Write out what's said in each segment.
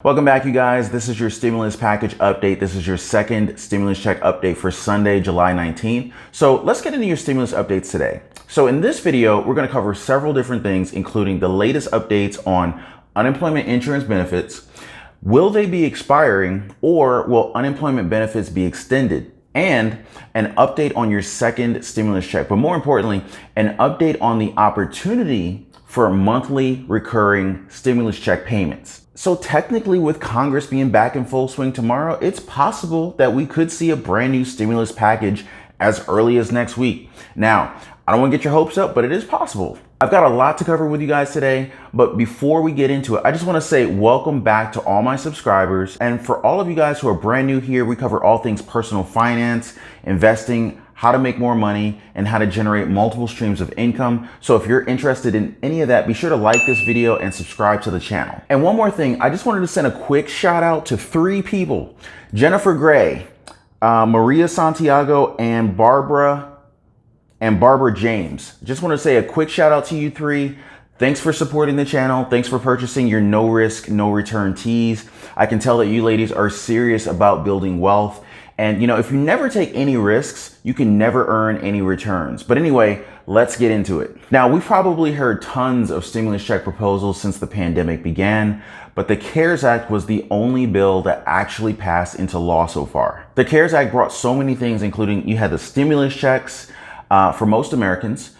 Welcome back, you guys. This is your stimulus package update. This is your second stimulus check update for Sunday, July 19th. So let's get into your stimulus updates today. So in this video, we're going to cover several different things, including the latest updates on unemployment insurance benefits. Will they be expiring, or will unemployment benefits be extended? And an update on your second stimulus check. But more importantly, an update on the opportunity for monthly recurring stimulus check payments. So technically, with Congress being back in full swing tomorrow, it's possible that we could see a brand new stimulus package as early as next week. Now, I don't want to get your hopes up, but it is possible. I've got a lot to cover with you guys today, but before we get into it, I just want to say welcome back to all my subscribers. And for all of you guys who are brand new here, we cover all things personal finance, investing, how to make more money, and how to generate multiple streams of income. So if you're interested in any of that, be sure to like this video and subscribe to the channel. And one more thing, I just wanted to send a quick shout out to 3 people: Jennifer Gray, Maria Santiago, and Barbara James. Just want to say a quick shout out to you 3. Thanks for supporting the channel. Thanks for purchasing your no risk, no return teas. I can tell that you ladies are serious about building wealth. And you know, if you never take any risks, you can never earn any returns. But anyway, let's get into it. Now, we've probably heard tons of stimulus check proposals since the pandemic began, but the CARES Act was the only bill that actually passed into law so far. The CARES Act brought so many things, including you had the stimulus checks for most Americans,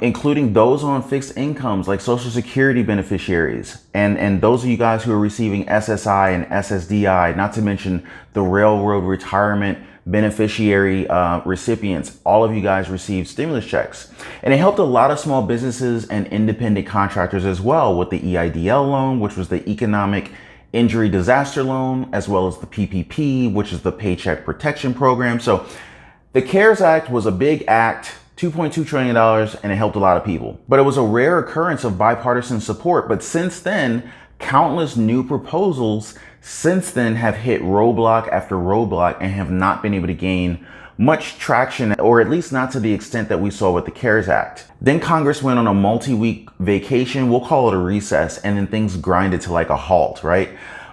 including those on fixed incomes like Social Security beneficiaries, and those of you guys who are receiving SSI and SSDI, not to mention the railroad retirement beneficiary recipients. All of you guys received stimulus checks, and it helped a lot of small businesses and independent contractors as well with the EIDL loan, which was the Economic Injury Disaster Loan, as well as the PPP, which is the Paycheck Protection Program. So the CARES Act was a big act, $2.2 trillion, and it helped a lot of people. But it was a rare occurrence of bipartisan support. But since then, countless new proposals since then have hit roadblock after roadblock and have not been able to gain much traction, or at least not to the extent that we saw with the CARES Act. Then Congress went on a multi-week vacation, we'll call it a recess, and then things grinded to like a halt, right?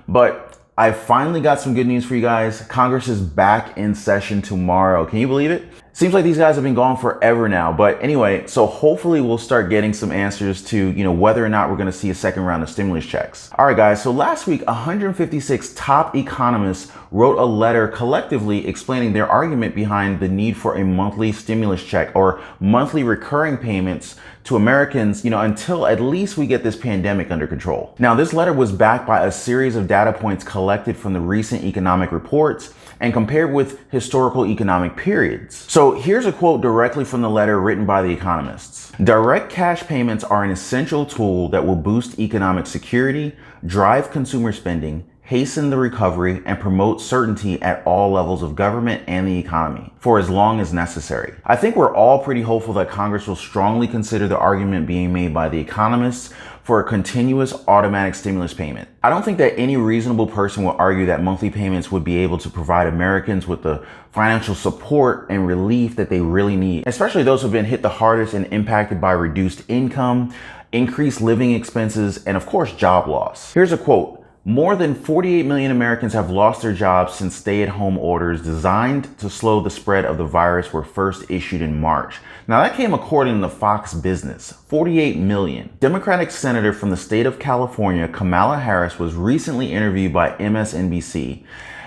But I finally got some good news for you guys. Congress is back in session tomorrow. Can you believe it? Seems like these guys have been gone forever now. But anyway, so hopefully we'll start getting some answers to, whether or not we're going to see a second round of stimulus checks. All right, guys. So last week, 156 top economists wrote a letter collectively explaining their argument behind the need for a monthly stimulus check or monthly recurring payments to Americans, until at least we get this pandemic under control. Now, this letter was backed by a series of data points collected from the recent economic reports and compared with historical economic periods. So here's a quote directly from the letter written by the economists. Direct cash payments are an essential tool that will boost economic security, drive consumer spending, hasten the recovery, and promote certainty at all levels of government and the economy for as long as necessary. I think we're all pretty hopeful that Congress will strongly consider the argument being made by the economists for a continuous automatic stimulus payment. I don't think that any reasonable person will argue that monthly payments would be able to provide Americans with the financial support and relief that they really need, especially those who have been hit the hardest and impacted by reduced income, increased living expenses, and of course, job loss. Here's a quote. More than 48 million Americans have lost their jobs since stay-at-home orders designed to slow the spread of the virus were first issued in March. Now, that came according to Fox Business. 48 million. Democratic Senator from the state of California, Kamala Harris, was recently interviewed by MSNBC,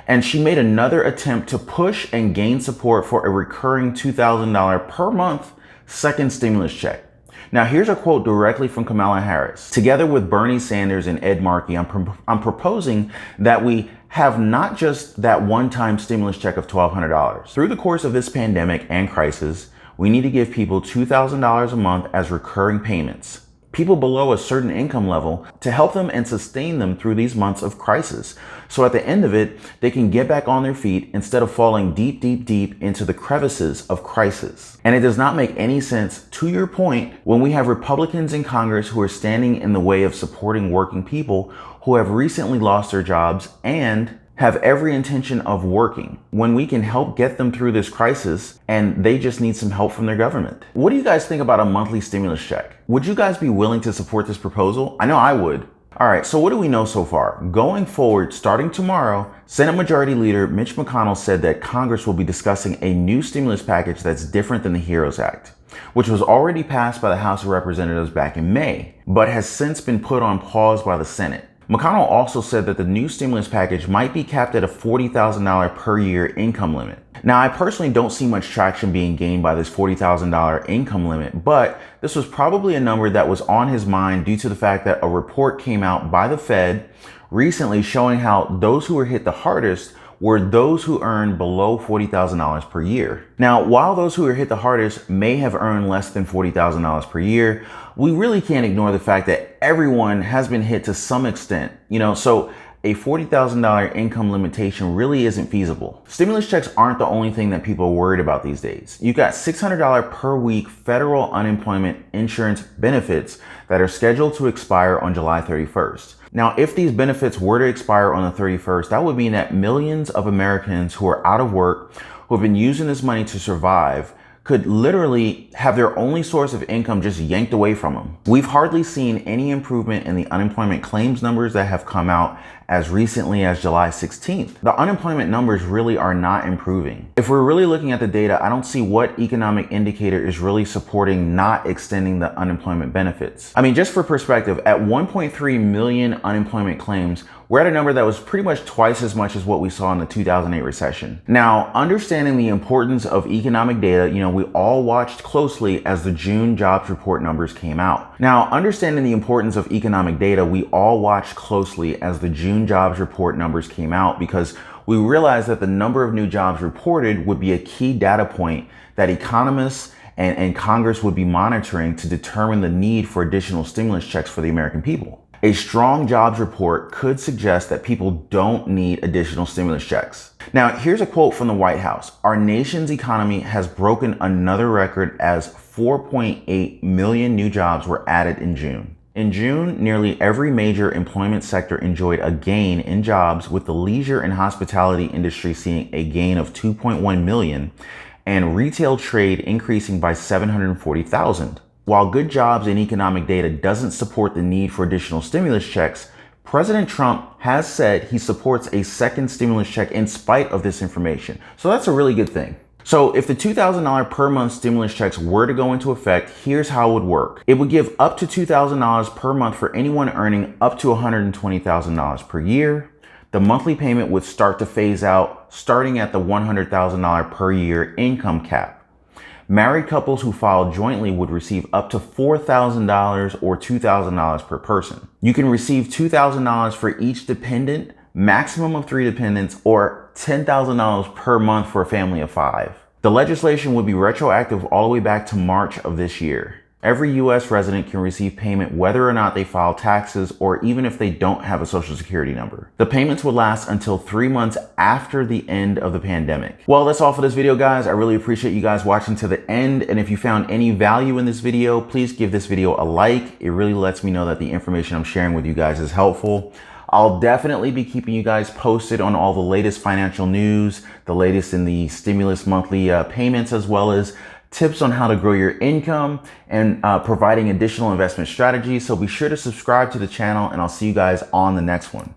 and she made another attempt to push and gain support for a recurring $2,000 per month second stimulus check. Now, here's a quote directly from Kamala Harris. Together with Bernie Sanders and Ed Markey, I'm proposing that we have not just that one-time stimulus check of $1,200. Through the course of this pandemic and crisis, we need to give people $2,000 a month as recurring payments. People below a certain income level, to help them and sustain them through these months of crisis. So at the end of it, they can get back on their feet instead of falling deep, deep, deep into the crevices of crisis. And it does not make any sense, to your point, when we have Republicans in Congress who are standing in the way of supporting working people who have recently lost their jobs and have every intention of working, when we can help get them through this crisis and they just need some help from their government. What do you guys think about a monthly stimulus check? Would you guys be willing to support this proposal? I know I would. All right, so what do we know so far? Going forward, starting tomorrow, Senate Majority Leader Mitch McConnell said that Congress will be discussing a new stimulus package that's different than the HEROES Act, which was already passed by the House of Representatives back in May, but has since been put on pause by the Senate. McConnell also said that the new stimulus package might be capped at a $40,000 per year income limit. Now, I personally don't see much traction being gained by this $40,000 income limit, but this was probably a number that was on his mind due to the fact that a report came out by the Fed recently showing how those who were hit the hardest were those who earned below $40,000 per year. Now, while those who were hit the hardest may have earned less than $40,000 per year, we really can't ignore the fact that everyone has been hit to some extent, so a $40,000 income limitation really isn't feasible. Stimulus checks aren't the only thing that people are worried about these days. You've got $600 per week federal unemployment insurance benefits that are scheduled to expire on July 31st. Now, if these benefits were to expire on the 31st, that would mean that millions of Americans who are out of work, who have been using this money to survive, could literally have their only source of income just yanked away from them. We've hardly seen any improvement in the unemployment claims numbers that have come out as recently as July 16th. The unemployment numbers really are not improving. If we're really looking at the data, I don't see what economic indicator is really supporting not extending the unemployment benefits. I mean, just for perspective, at 1.3 million unemployment claims, we're at a number that was pretty much twice as much as what we saw in the 2008 recession. Now, understanding the importance of economic data, we all watched closely as the June jobs report numbers came out. Now, understanding the importance of economic data, we all watched closely as the June jobs report numbers came out because we realized that the number of new jobs reported would be a key data point that economists and Congress would be monitoring to determine the need for additional stimulus checks for the American people. A strong jobs report could suggest that people don't need additional stimulus checks. Now, here's a quote from the White House. Our nation's economy has broken another record as 4.8 million new jobs were added in June. In June, nearly every major employment sector enjoyed a gain in jobs, with the leisure and hospitality industry seeing a gain of 2.1 million and retail trade increasing by 740,000. While good jobs and economic data doesn't support the need for additional stimulus checks, President Trump has said he supports a second stimulus check in spite of this information. So that's a really good thing. So if the $2,000 per month stimulus checks were to go into effect, here's how it would work. It would give up to $2,000 per month for anyone earning up to $120,000 per year. The monthly payment would start to phase out starting at the $100,000 per year income cap. Married couples who filed jointly would receive up to $4,000 or $2,000 per person. You can receive $2,000 for each dependent, maximum of 3 dependents, or $10,000 per month for a family of 5. The legislation would be retroactive all the way back to March of this year. Every U.S. resident can receive payment whether or not they file taxes or even if they don't have a social security number. The payments would last until 3 months after the end of the pandemic. Well, that's all for this video, guys. I really appreciate you guys watching to the end. And if you found any value in this video, please give this video a like. It really lets me know that the information I'm sharing with you guys is helpful. I'll definitely be keeping you guys posted on all the latest financial news, the latest in the stimulus monthly payments, as well as tips on how to grow your income and providing additional investment strategies. So be sure to subscribe to the channel, and I'll see you guys on the next one.